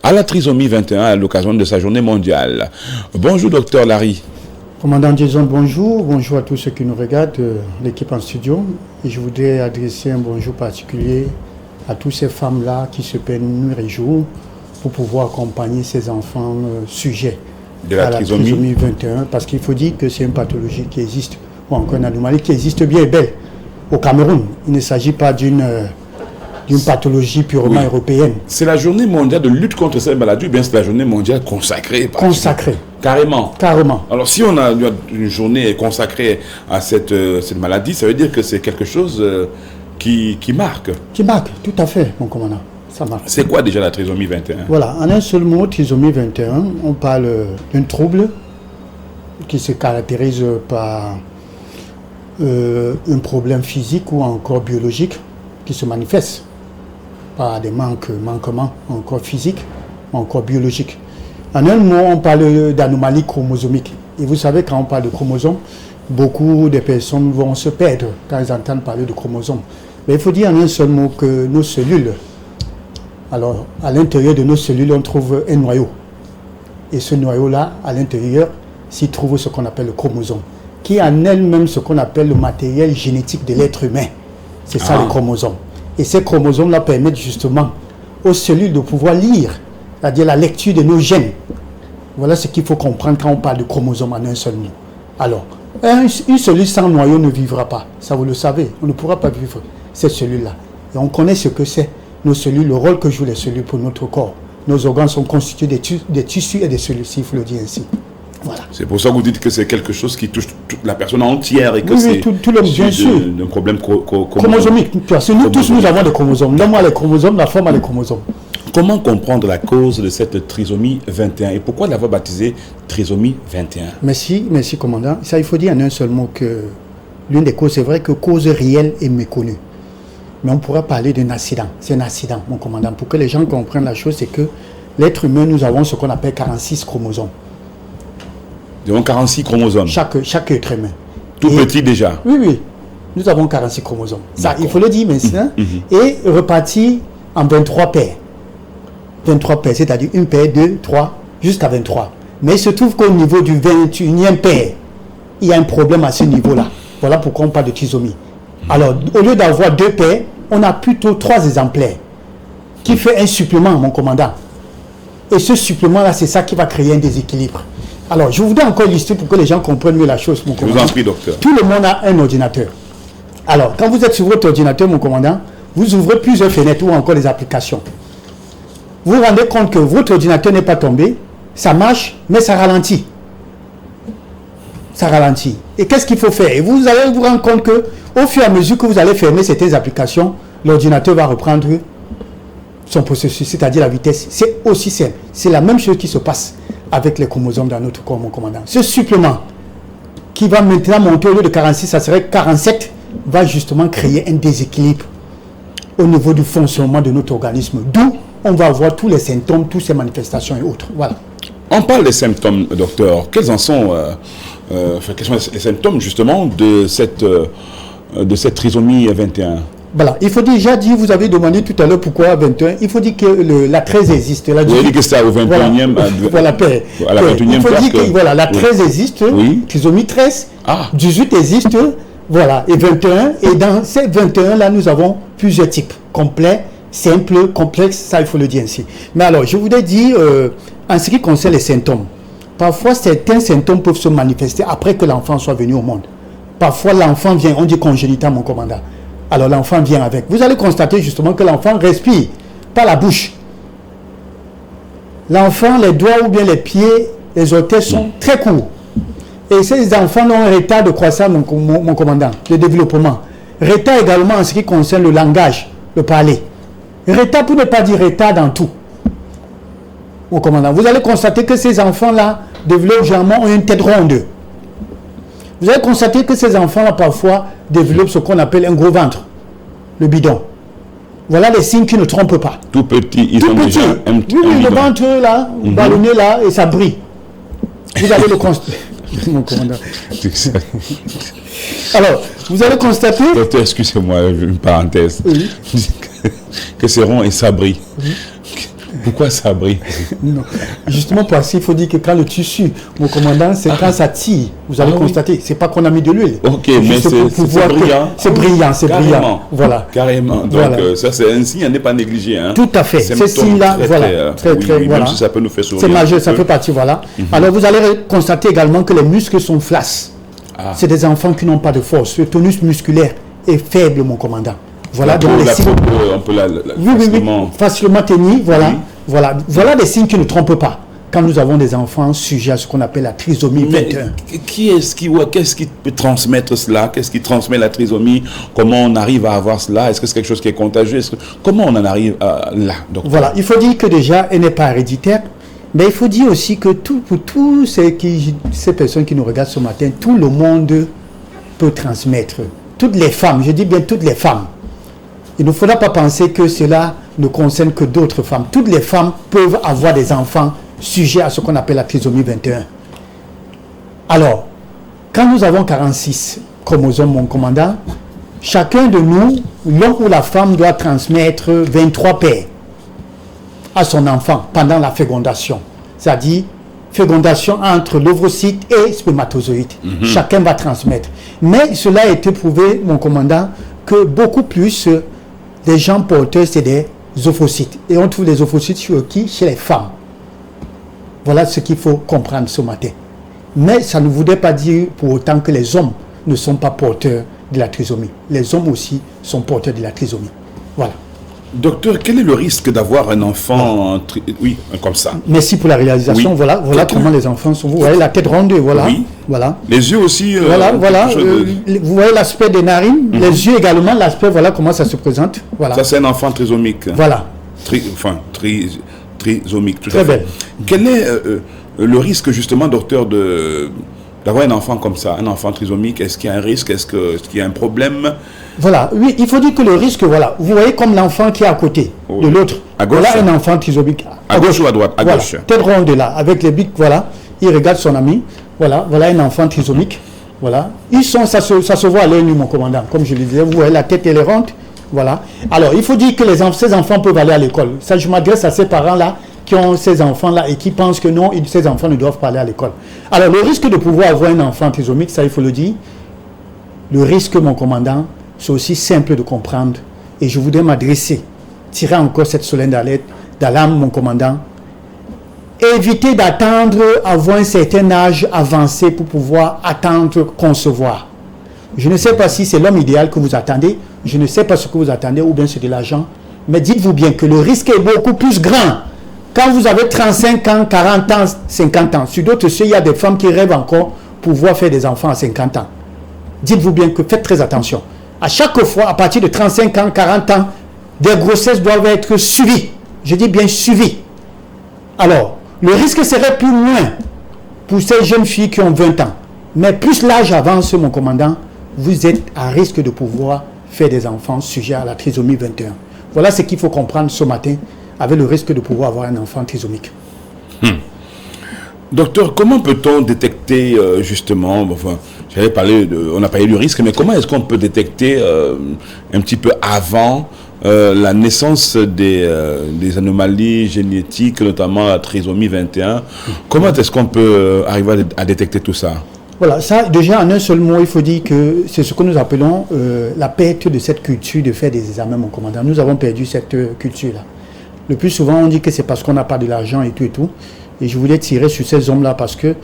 à la trisomie 21 à l'occasion de sa journée mondiale. Bonjour docteur Larry. Commandant Jason, bonjour. Bonjour à tous ceux qui nous regardent, l'équipe en studio. Et je voudrais adresser un bonjour particulier à toutes ces femmes-là qui se peinent nuit et jour pour pouvoir accompagner ces enfants sujets de la trisomie 21. Parce qu'il faut dire que c'est une pathologie qui existe, ou encore une anomalie qui existe bien et belle au Cameroun. Il ne s'agit pas d'une pathologie purement européenne. C'est la journée mondiale de lutte contre cette maladie, ou bien c'est la journée mondiale consacrée? Consacrée. Carrément. Carrément. Alors si on a une journée consacrée à cette maladie, ça veut dire que c'est quelque chose qui marque. Qui marque, tout à fait, mon commandant. Ça marque. C'est quoi déjà la trisomie 21? Voilà, en un seul mot, trisomie 21, on parle d'un trouble qui se caractérise par un problème physique ou encore biologique qui se manifeste par des manquements encore physiques ou encore biologiques. En un mot, on parle d'anomalie chromosomique. Et vous savez, quand on parle de chromosomes, beaucoup de personnes vont se perdre quand ils entendent parler de chromosomes. Mais il faut dire en un seul mot que nos cellules, alors à l'intérieur de nos cellules, on trouve un noyau. Et ce noyau-là, à l'intérieur, s'y trouve ce qu'on appelle le chromosome, qui est en elle-même ce qu'on appelle le matériel génétique de l'être humain. C'est ça le chromosome. Et ces chromosomes-là permettent justement aux cellules de pouvoir lire, c'est-à-dire la lecture de nos gènes. Voilà ce qu'il faut comprendre quand on parle de chromosome en un seul mot. Alors, une cellule sans noyau ne vivra pas. Ça, vous le savez. On ne pourra pas vivre cette cellule-là. Et on connaît ce que c'est, nos cellules, le rôle que jouent les cellules pour notre corps. Nos organes sont constitués des tissus et des cellules, s'il faut le dire ainsi. Voilà. C'est pour ça que vous dites que c'est quelque chose qui touche toute la personne entière et que oui, c'est tout le bien sûr. d'un problème chromosomique. Parce que nous tous, nous avons des chromosomes. L'homme a les chromosomes, la femme a les chromosomes. Comment comprendre la cause de cette trisomie 21 et pourquoi l'avoir baptisée trisomie 21? Merci, commandant. Ça, il faut dire en un seul mot que l'une des causes, c'est vrai que cause réelle est méconnue. Mais on pourra parler d'un accident. C'est un accident, mon commandant. Pour que les gens comprennent la chose, c'est que l'être humain, nous avons ce qu'on appelle 46 chromosomes. Nous avons 46 chromosomes. Chaque être humain. Tout petit déjà. Oui. Nous avons 46 chromosomes. Ça, il faut le dire maintenant. Et reparti en 23 paires. 23 paires, c'est-à-dire une paire, 2, 3, jusqu'à 23. Mais il se trouve qu'au niveau du 21e paire, il y a un problème à ce niveau-là. Voilà pourquoi on parle de trisomie. Alors, au lieu d'avoir 2 paires, on a plutôt 3 exemplaires qui fait un supplément, mon commandant. Et ce supplément-là, c'est ça qui va créer un déséquilibre. Alors, je voudrais encore lister pour que les gens comprennent mieux la chose, mon commandant. Je vous en prie, docteur. Tout le monde a un ordinateur. Alors, quand vous êtes sur votre ordinateur, mon commandant, vous ouvrez plusieurs fenêtres ou encore des applications. Vous vous rendez compte que votre ordinateur n'est pas tombé, ça marche, mais ça ralentit. Ça ralentit. Et qu'est-ce qu'il faut faire? Et vous allez vous rendre compte que, au fur et à mesure que vous allez fermer certaines applications, l'ordinateur va reprendre son processus, c'est-à-dire la vitesse. C'est aussi simple. C'est la même chose qui se passe avec les chromosomes dans notre corps, mon commandant. Ce supplément qui va maintenant monter au lieu de 46, ça serait 47, va justement créer un déséquilibre au niveau du fonctionnement de notre organisme. D'où on va avoir tous les symptômes, toutes ces manifestations et autres. Voilà. On parle des symptômes, docteur. Quels sont les symptômes justement de cette trisomie 21? Voilà, il faut déjà dire, vous avez demandé tout à l'heure pourquoi 21, il faut dire que la 13 existe. Vous avez dit que c'était au 21e. Voilà, à la 21e il faut dire que voilà, la 13 existe, trisomie 13, 18 existe, voilà, et 21. Et dans ces 21-là, nous avons plusieurs types, complets, simples, complexes, ça il faut le dire ainsi. Mais alors, je voudrais dire, en ce qui concerne les symptômes, parfois certains symptômes peuvent se manifester après que l'enfant soit venu au monde. Parfois l'enfant vient, on dit congénital, mon commandant. Alors l'enfant vient avec. Vous allez constater justement que l'enfant respire par la bouche. L'enfant, les doigts ou bien les pieds, les orteils sont très courts. Et ces enfants ont un retard de croissance, mon commandant, le développement. Retard également en ce qui concerne le langage, le parler. Retard pour ne pas dire retard dans tout. Mon commandant, vous allez constater que ces enfants-là développent généralement une tête ronde. Vous allez constater que ces enfants-là, parfois, développent ce qu'on appelle un gros ventre, le bidon. Voilà les signes qui ne trompent pas. Tout petit, ils ont déjà un le ventre là, ballonné là, et ça brille. Vous allez le constater. Mon commandant. Alors, vous allez constater... Docteur, excusez-moi, une parenthèse. Que c'est rond et ça brille. Pourquoi ça brille? Non. Justement, parce qu'il faut dire que quand le tissu, mon commandant, c'est quand ça tire. Vous allez constater, c'est pas qu'on a mis de l'huile. Ok, mais c'est brillant. C'est brillant, c'est brillant. Voilà. Carrément. Donc, voilà. Ça, c'est un signe à ne pas négliger. Hein. Tout à fait. Ce signe-là, voilà. Très, oui, voilà. Même si ça peut nous faire sourire. C'est majeur, ça fait partie, voilà. Alors, vous allez constater également que les muscles sont flasques. C'est des enfants qui n'ont pas de force. Le tonus musculaire est faible, mon commandant. Voilà, donc les signes. On peut facilement tenir, voilà. Voilà des signes qui ne trompent pas. Quand nous avons des enfants sujets à ce qu'on appelle la trisomie 21. Qu'est-ce qui peut transmettre cela? Qu'est-ce qui transmet la trisomie? Comment on arrive à avoir cela? Est-ce que c'est quelque chose qui est contagieux? Comment on en arrive là, docteur? Voilà, il faut dire que déjà, elle n'est pas héréditaire. Mais il faut dire aussi que pour tous ces personnes qui nous regardent ce matin, tout le monde peut transmettre. Toutes les femmes, je dis bien toutes les femmes. Il ne faudra pas penser que cela ne concerne que d'autres femmes. Toutes les femmes peuvent avoir des enfants sujets à ce qu'on appelle la trisomie 21. Alors, quand nous avons 46 chromosomes, mon commandant, chacun de nous, l'homme ou la femme, doit transmettre 23 paires à son enfant pendant la fécondation. C'est-à-dire, fécondation entre l'ovocyte et spermatozoïde. Chacun va transmettre. Mais cela a été prouvé, mon commandant, que beaucoup plus les gens porteurs, c'est des ovocytes. Et on trouve les ovocytes chez qui? Chez les femmes. Voilà ce qu'il faut comprendre ce matin. Mais ça ne voudrait pas dire pour autant que les hommes ne sont pas porteurs de la trisomie. Les hommes aussi sont porteurs de la trisomie. Voilà. Docteur, quel est le risque d'avoir un enfant comme ça? Merci pour la réalisation. Voilà comment les enfants sont. Vous voyez la tête ronde, voilà. Oui. Voilà. Les yeux aussi. Vous voyez l'aspect des narines, les yeux également, l'aspect, voilà comment ça se présente. Voilà. Ça, c'est un enfant trisomique. Voilà. Trisomique, tout Très à fait. belle. Quel est le risque, justement, docteur, d'avoir un enfant comme ça, un enfant trisomique? Est-ce qu'il y a un risque? Est-ce qu'il y a un problème? Voilà, oui, il faut dire que le risque, voilà, vous voyez comme l'enfant qui est à côté de l'autre. À gauche. Voilà un enfant trisomique. À gauche ou à droite? À gauche. Tête ronde là, avec les bics, voilà. Il regarde son ami. Voilà un enfant trisomique. Voilà. Ça se voit à l'œil nu, mon commandant. Comme je le disais, vous voyez la tête, elle est ronde. Voilà. Alors, il faut dire que ces enfants peuvent aller à l'école. Ça, je m'adresse à ces parents-là qui ont ces enfants-là et qui pensent que non, ces enfants ne doivent pas aller à l'école. Alors, le risque de pouvoir avoir un enfant trisomique, ça, il faut le dire. Le risque, mon commandant, c'est aussi simple de comprendre. Et je voudrais m'adresser, tirer encore cette solenne d'alarme, mon commandant. Évitez d'attendre avoir un certain âge avancé pour pouvoir attendre, concevoir. Je ne sais pas si c'est l'homme idéal que vous attendez, je ne sais pas ce que vous attendez, ou bien c'est de l'argent, mais dites-vous bien que le risque est beaucoup plus grand. Quand vous avez 35 ans, 40 ans, 50 ans, sur d'autres cieux, il y a des femmes qui rêvent encore pouvoir faire des enfants à 50 ans. Dites-vous bien que faites très attention. À chaque fois, à partir de 35 ans, 40 ans, des grossesses doivent être suivies. Je dis bien suivies. Alors, le risque serait plus loin pour ces jeunes filles qui ont 20 ans. Mais plus l'âge avance, mon commandant, vous êtes à risque de pouvoir faire des enfants sujets à la trisomie 21. Voilà ce qu'il faut comprendre ce matin, avec le risque de pouvoir avoir un enfant trisomique. Docteur, comment peut-on détecter justement, on a parlé du risque, mais comment est-ce qu'on peut détecter un petit peu avant la naissance des anomalies génétiques, notamment la trisomie 21? Comment est-ce qu'on peut arriver à détecter tout ça? Voilà, ça déjà en un seul mot, il faut dire que c'est ce que nous appelons la perte de cette culture de faire des examens, mon commandant. Nous avons perdu cette culture-là. Le plus souvent, on dit que c'est parce qu'on n'a pas de l'argent et tout et tout. Et je voulais tirer sur ces hommes-là parce que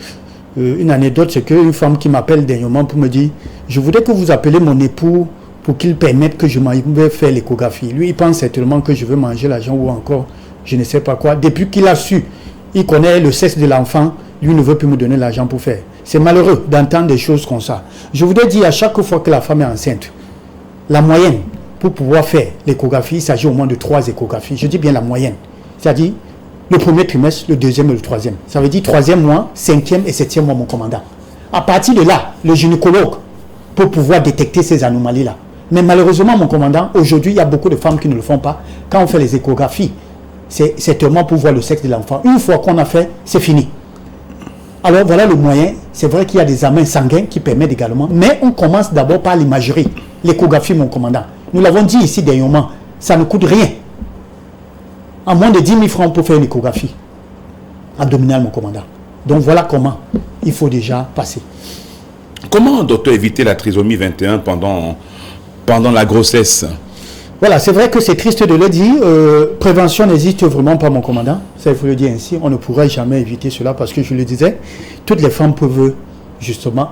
une anecdote, c'est qu'une femme qui m'appelle dernièrement pour me dire « Je voudrais que vous appelez mon époux pour qu'il permette que je vais faire l'échographie. » Lui, il pense certainement que je veux manger l'argent ou encore je ne sais pas quoi. Depuis qu'il a su, il connaît le sexe de l'enfant, lui ne veut plus me donner l'argent pour faire. C'est malheureux d'entendre des choses comme ça. Je voudrais dire à chaque fois que la femme est enceinte, la moyenne pour pouvoir faire l'échographie, il s'agit au moins de 3 échographies. Je dis bien la moyenne. C'est-à-dire le premier trimestre, le deuxième et le troisième. Ça veut dire 3e mois, 5e et 7e mois, mon commandant. À partir de là, le gynécologue peut pouvoir détecter ces anomalies-là. Mais malheureusement, mon commandant, aujourd'hui, il y a beaucoup de femmes qui ne le font pas. Quand on fait les échographies, c'est seulement pour voir le sexe de l'enfant. Une fois qu'on a fait, c'est fini. Alors voilà le moyen. C'est vrai qu'il y a des examens sanguins qui permettent également. Mais on commence d'abord par l'imagerie. L'échographie, mon commandant. Nous l'avons dit ici dernièrement, ça ne coûte rien. À moins de 10 000 francs pour faire une échographie abdominale, mon commandant. Donc voilà comment il faut déjà passer. Comment, docteur, éviter la trisomie 21 pendant la grossesse? Voilà, c'est vrai que c'est triste de le dire. Prévention n'existe vraiment pas, mon commandant. Ça, il faut le dire ainsi. On ne pourrait jamais éviter cela parce que, je le disais, toutes les femmes peuvent justement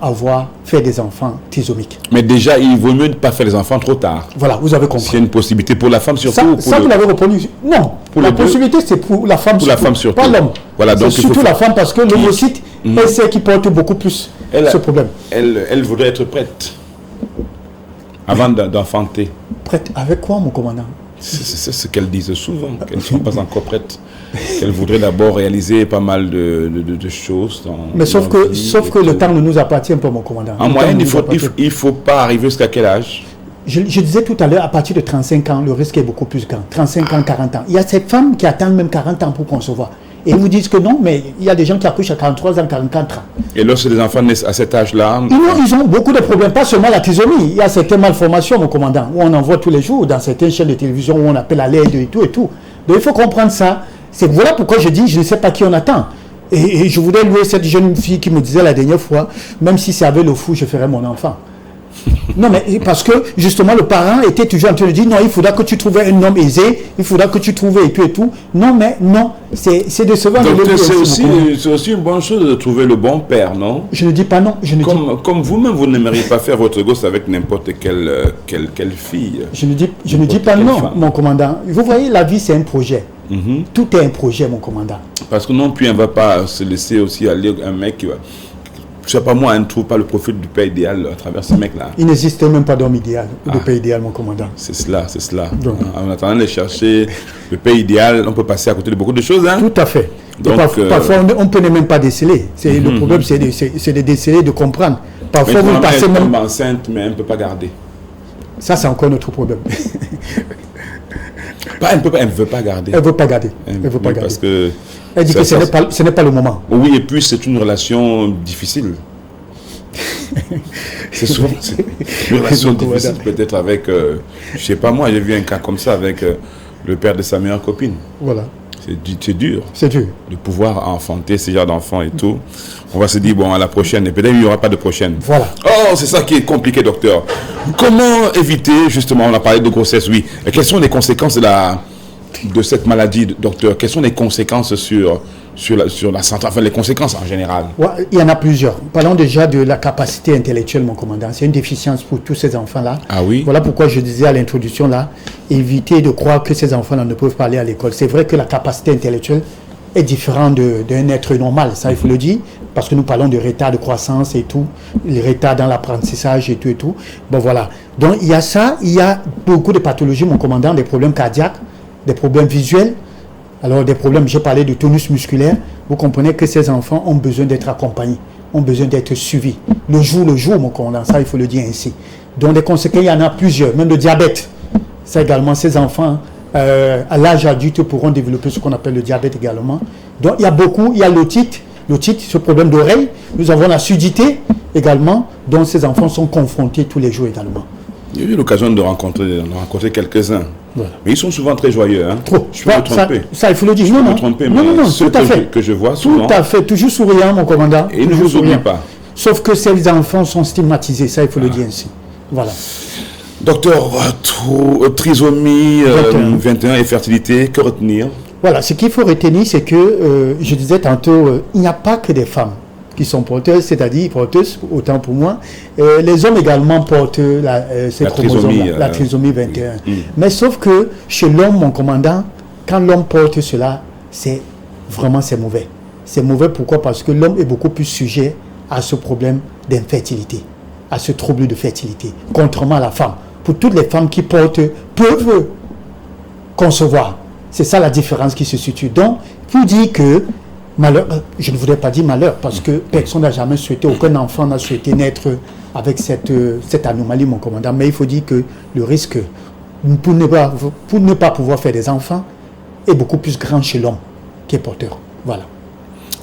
faire des enfants trisomiques. Mais déjà, il vaut mieux ne pas faire des enfants trop tard. Voilà, vous avez compris. C'est une possibilité pour la femme surtout. Ça vous l'avez répondu. Non, la possibilité, c'est pour la femme surtout. Pas l'homme. Voilà, donc c'est surtout la femme parce que l'ovocyte est celle qui porte beaucoup plus ce problème. Elle voudrait être prête avant d'enfanter. Prête avec quoi, mon commandant? C'est ce qu'elles disent souvent, qu'elles ne sont pas encore prêtes. Qu'elles voudraient d'abord réaliser pas mal de choses. Mais sauf que le temps ne nous appartient pas, mon commandant. En moyenne, il ne faut pas arriver jusqu'à quel âge? Je disais tout à l'heure, à partir de 35 ans, le risque est beaucoup plus grand. 35 ans, 40 ans. Il y a ces femmes qui attendent même 40 ans pour concevoir. Et ils vous disent que non, mais il y a des gens qui accouchent à 43 ans, 44 ans. Et lorsque les enfants naissent à cet âge-là... Ils ont beaucoup de problèmes, pas seulement la trisomie. Il y a certaines malformations, mon commandant, où on en voit tous les jours, dans certaines chaînes de télévision, où on appelle à l'aide et tout et tout. Donc il faut comprendre ça. Voilà pourquoi je dis, je ne sais pas qui on attend. Et je voudrais louer cette jeune fille qui me disait la dernière fois, même si c'est avec le fou, je ferais mon enfant. Non, mais parce que justement, le parent était toujours en train de dire non, il faudra que tu trouves un homme aisé, il faudra que tu trouves et tout et tout. Non, mais non, c'est décevant. Donc, c'est aussi une bonne chose de trouver le bon père, non? Je ne dis pas non. Comme vous-même, vous n'aimeriez pas faire votre gosse avec n'importe quelle fille. Je ne dis pas non, mon commandant. Vous voyez, la vie, c'est un projet. Tout est un projet, mon commandant. Parce que non plus, on ne va pas se laisser aussi aller un mec qui va... Je sais pas, moi, on ne trouve pas le profil du père idéal à travers ce mec-là. Il n'existe même pas d'homme idéal, de père idéal, mon commandant. C'est cela. Donc, en attendant de chercher le père idéal, on peut passer à côté de beaucoup de choses. Hein? Tout à fait. Donc, parfois, on ne peut même pas déceler. Le problème, c'est de déceler, de comprendre. Parfois, vous passez même... Elle est enceinte, mais elle ne peut pas garder. Ça, c'est encore notre problème. Elle ne veut pas garder. Elle ne veut pas garder. Parce que... Elle dit que ce n'est pas le moment. Oui, et puis c'est une relation difficile. C'est souvent une relation difficile, peut-être avec... je ne sais pas, moi, j'ai vu un cas comme ça avec le père de sa meilleure copine. Voilà. C'est dur. C'est dur. De pouvoir enfanter ce genre d'enfants et tout. On va se dire, bon, à la prochaine, et peut-être il n'y aura pas de prochaine. Voilà. Oh, c'est ça qui est compliqué, docteur. Comment éviter, justement, on a parlé de grossesse, oui. Et quelles sont les conséquences de cette maladie, docteur? Quelles sont les conséquences sur la santé, enfin les conséquences en général? Ouais, il y en a plusieurs. Parlons déjà de la capacité intellectuelle, mon commandant. C'est une déficience pour tous ces enfants-là. Ah oui? Voilà pourquoi je disais à l'introduction là, éviter de croire que ces enfants-là ne peuvent pas aller à l'école. C'est vrai que la capacité intellectuelle est différente d'un être normal, ça il faut le dire, parce que nous parlons de retard de croissance et tout, les retards dans l'apprentissage et tout et tout. Bon voilà. Donc il y a ça, il y a beaucoup de pathologies, mon commandant, des problèmes cardiaques, des problèmes visuels, alors des problèmes, j'ai parlé de tonus musculaire. Vous comprenez que ces enfants ont besoin d'être accompagnés, ont besoin d'être suivis. Le jour, mon commandant, ça il faut le dire ainsi. Donc des conséquences, il y en a plusieurs, même le diabète. Ça également, ces enfants, à l'âge adulte, pourront développer ce qu'on appelle le diabète également. Donc il y a beaucoup, il y a l'otite, ce problème d'oreille. Nous avons la surdité également, dont ces enfants sont confrontés tous les jours également. J'ai eu l'occasion de rencontrer quelques-uns. Voilà. Mais ils sont souvent très joyeux. Hein. Trop. Je peux me tromper. Ça, il faut le dire. Je peux me tromper, mais non, ceux tout à fait. Que je vois souvent. Tout à fait. Toujours souriant, mon commandant. Et ils ne vous oublient pas. Sauf que ces enfants sont stigmatisés. Ça, il faut le dire ainsi. Voilà. Docteur, trisomie 21 et fertilité, que retenir? Voilà, ce qu'il faut retenir, c'est que, je disais tantôt, il n'y a pas que des femmes qui sont porteuses, c'est-à-dire porteuses, autant pour moi. Les hommes également portent ces chromosomes, la trisomie 21. Mais sauf que chez l'homme, mon commandant, quand l'homme porte cela, c'est mauvais. C'est mauvais pourquoi? Parce que l'homme est beaucoup plus sujet à ce problème d'infertilité, à ce trouble de fertilité, contrairement à la femme. Pour toutes les femmes qui portent peuvent concevoir. C'est ça la différence qui se situe. Donc, pour dire que malheur, je ne voudrais pas dire malheur, parce que personne n'a jamais souhaité, aucun enfant n'a souhaité naître avec cette anomalie, mon commandant. Mais il faut dire que le risque, pour ne pas pouvoir faire des enfants, est beaucoup plus grand chez l'homme qui est porteur. Voilà.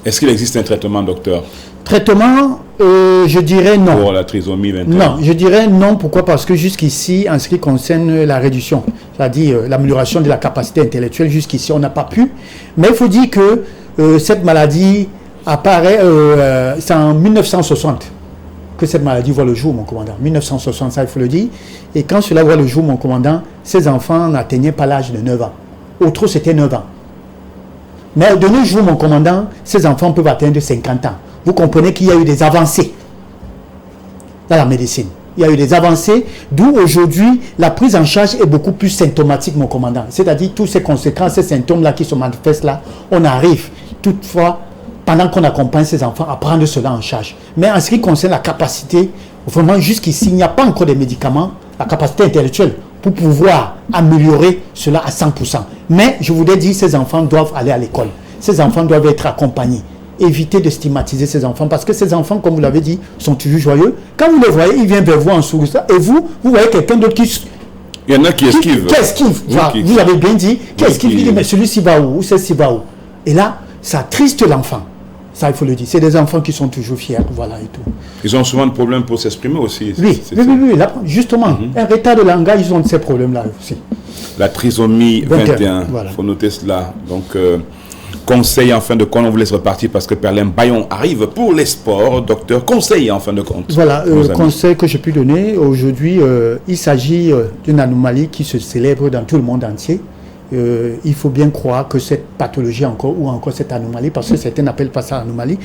Est-ce qu'il existe un traitement, docteur? Traitement, je dirais non. Pour la trisomie 21? Non, je dirais non. Pourquoi? Parce que jusqu'ici, en ce qui concerne la réduction, c'est-à-dire l'amélioration de la capacité intellectuelle, jusqu'ici, on n'a pas pu. Mais il faut dire que cette maladie apparaît, c'est en 1960 que cette maladie voit le jour, mon commandant. 1960, ça il faut le dire. Et quand cela voit le jour, mon commandant, ces enfants n'atteignaient pas l'âge de 9 ans. Au trop, c'était 9 ans. Mais de nos jours, mon commandant, ces enfants peuvent atteindre 50 ans. Vous comprenez qu'il y a eu des avancées dans la médecine. Il y a eu des avancées, d'où aujourd'hui, la prise en charge est beaucoup plus symptomatique, mon commandant. C'est-à-dire, tous ces conséquences, ces symptômes-là qui se manifestent là, on arrive toutefois, pendant qu'on accompagne ces enfants, à prendre cela en charge. Mais en ce qui concerne la capacité, vraiment, jusqu'ici, il n'y a pas encore de médicaments, la capacité intellectuelle, pour pouvoir améliorer cela à 100%. Mais, je voudrais dire, ces enfants doivent aller à l'école. Ces enfants doivent être accompagnés. Évitez de stigmatiser ces enfants, parce que ces enfants, comme vous l'avez dit, sont toujours joyeux. Quand vous les voyez, ils viennent vers vous en sourire. Et vous voyez quelqu'un d'autre qui... Il y en a qui esquivent. Qui esquive. Vous avez bien dit, qui esquive. Il dit, mais celui-ci va où? Ou celle-ci va où? Et là, ça triste l'enfant. Ça, il faut le dire. C'est des enfants qui sont toujours fiers, voilà, et tout. Ils ont souvent de problèmes pour s'exprimer aussi. Oui. Là, justement, un retard de langage, ils ont ces problèmes-là aussi. La trisomie 21, voilà. il faut noter cela. Donc, conseil en fin de compte, on vous laisse repartir parce que Perlin Bayon arrive pour les sports. Docteur, conseil en fin de compte. Voilà, conseil que je peux donner aujourd'hui, il s'agit d'une anomalie qui se célèbre dans tout le monde entier. Il faut bien croire que cette pathologie ou encore cette anomalie, parce que certains n'appellent pas ça anomalie,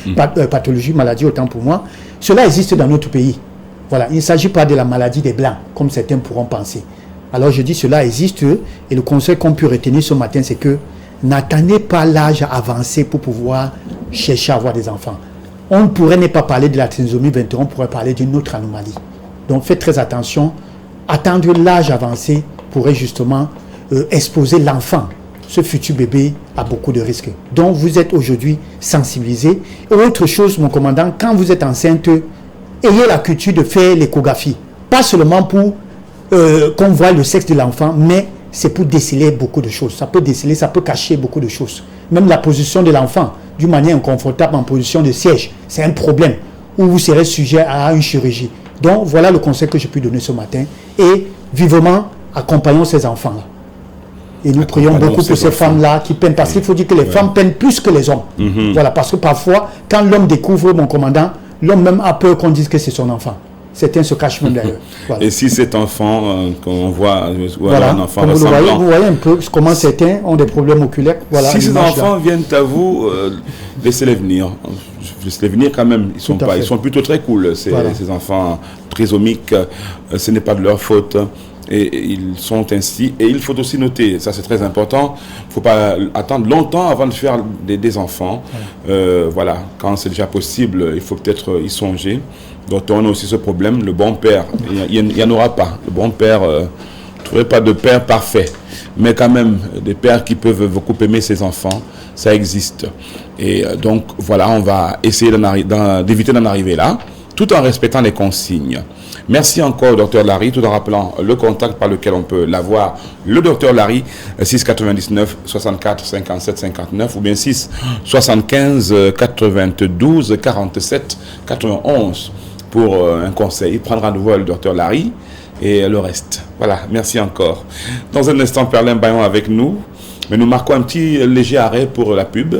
pathologie, maladie, autant pour moi, cela existe dans notre pays. Voilà, il ne s'agit pas de la maladie des Blancs, comme certains pourront penser. Alors je dis cela existe, et le conseil qu'on peut retenir ce matin, c'est que n'attendez pas l'âge avancé pour pouvoir chercher à avoir des enfants. On ne pourrait ne pas parler de la trisomie 21, on pourrait parler d'une autre anomalie. Donc faites très attention, attendre l'âge avancé pourrait justement exposer l'enfant, ce futur bébé, à beaucoup de risques. Donc vous êtes aujourd'hui sensibilisé. Et autre chose, mon commandant, quand vous êtes enceinte, ayez la culture de faire l'échographie. Pas seulement pour qu'on voit le sexe de l'enfant, mais c'est pour déceler beaucoup de choses. Ça peut déceler, ça peut cacher beaucoup de choses. Même la position de l'enfant, d'une manière inconfortable en position de siège, c'est un problème où vous serez sujet à une chirurgie. Donc voilà le conseil que je peux donner ce matin. Et vivement, accompagnons ces enfants-là. Et nous prions beaucoup pour ces femmes-là qui peinent, parce qu'il faut dire que les femmes peinent plus que les hommes. Voilà, parce que parfois, quand l'homme découvre, mon commandant, l'homme même a peur qu'on dise que c'est son enfant. Certains se cachent même d'ailleurs. Voilà. Et si cet enfant qu'on voit, voilà, un enfant comme ressemblant, vous voyez un peu comment certains ont des problèmes oculaires. Voilà, si ces enfants viennent à vous, laissez-les venir. Laissez-les venir quand même. Ils sont plutôt très cool, ces enfants trisomiques. Ce n'est pas de leur faute. Et ils sont ainsi. Et il faut aussi noter, ça c'est très important, il ne faut pas attendre longtemps avant de faire des enfants. Voilà, quand c'est déjà possible, il faut peut-être y songer. Donc on a aussi ce problème, le bon père, il n'y en aura pas. Le bon père, vous ne trouverez pas de père parfait. Mais quand même, des pères qui peuvent beaucoup aimer ses enfants, ça existe. Et donc voilà, on va essayer d'éviter d'en arriver là, tout en respectant les consignes. Merci encore, Dr Larry, tout en rappelant le contact par lequel on peut l'avoir. Le Dr Larry, 6 99 64 57 59 ou bien 6 75 92 47 91 pour un conseil. Il prendra de voix le Dr Larry et le reste. Voilà, merci encore. Dans un instant, Perlin Bayon avec nous, mais nous marquons un petit léger arrêt pour la pub.